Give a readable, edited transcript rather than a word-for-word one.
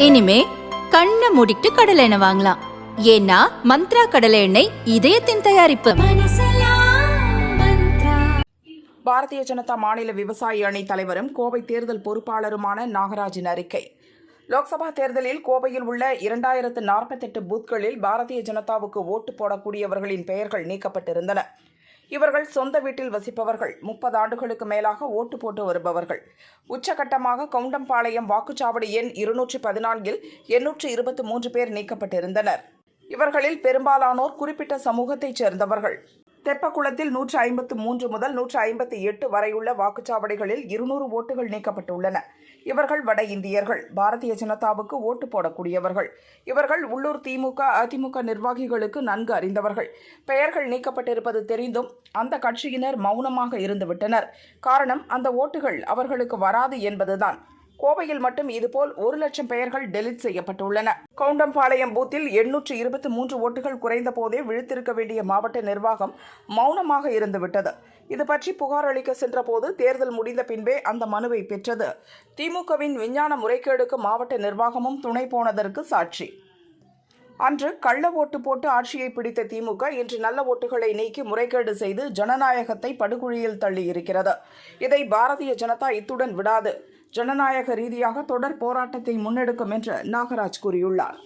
இனிமே கண்ணை மூடிட்டு கடலை எண்ணெய் வாங்கலாம். ஏன்னா மந்த்ரா கடலை எண்ணெய் இதயத்தின் தயாரிப்பு. பாரதிய ஜனதா மாநில விவசாய அணி தலைவரும் கோவை தேர்தல் பொறுப்பாளருமான நாகராஜின் அறிக்கை. லோக்சபா தேர்தலில் கோவையில் உள்ள 2048 பூத்களில் பாரதிய ஜனதாவுக்கு ஓட்டு போடக்கூடியவர்களின் பெயர்கள் நீக்கப்பட்டிருந்தன. இவர்கள் சொந்த வீட்டில் வசிப்பவர்கள், 30 ஆண்டுகளுக்கு மேலாக ஓட்டு போட்டு வருபவர்கள். உச்சகட்டமாக கவுண்டம்பாளையம் வாக்குச்சாவடி எண் 214 823 பேர் நீக்கப்பட்டிருந்தனர். இவர்களில் பெரும்பாலானோர் குறிப்பிட்ட சமூகத்தைச் சேர்ந்தவர்கள். தெப்பக்குளத்தில் 153 முதல் 158 வரையுள்ள வாக்குச்சாவடிகளில் 200 ஓட்டுகள் நீக்கப்பட்டுள்ளன. இவர்கள் வட இந்தியர்கள், பாரதிய ஜனதாவுக்கு ஓட்டு போடக்கூடியவர்கள். இவர்கள் உள்ளூர் திமுக, அதிமுக நிர்வாகிகளுக்கு நன்கு அறிந்தவர்கள். பெயர்கள் நீக்கப்பட்டிருப்பது தெரிந்தும் அந்த கட்சியினர் மௌனமாக இருந்துவிட்டனர். காரணம், அந்த ஓட்டுகள் அவர்களுக்கு வராது என்பதுதான். கோவையில் மட்டும் இதுபோல் 1 லட்சம் பெயர்கள் டெலிட் செய்யப்பட்டுள்ளன. கவுண்டம்பாளையம் பூத்தில் 823 ஓட்டுகள் குறைந்த போதே விழித்திருக்க வேண்டிய மாவட்ட நிர்வாகம் மௌனமாக இருந்துவிட்டது. இது பற்றி புகார் அளிக்க சென்றபோது தேர்தல் முடிந்த பின்பே அந்த மனுவை பெற்றது. திமுகவின் விஞ்ஞான முறைகேடுக்கு மாவட்ட நிர்வாகமும் துணை போனதற்கு சாட்சி. அன்று கள்ள ஓட்டு போட்டு ஆட்சியை பிடித்த திமுக இன்று நல்ல ஓட்டுகளை நீக்கி முறைகேடு செய்து ஜனநாயகத்தை படுகுழியில் தள்ளி இருக்கிறது. இதை பாரதிய ஜனதா இத்துடன் விடாது. ஜனநாயக ரீதியாக தொடர் போராட்டத்தை முன்னெடுக்கும் என்று நாகராஜ் கூறியுள்ளார்.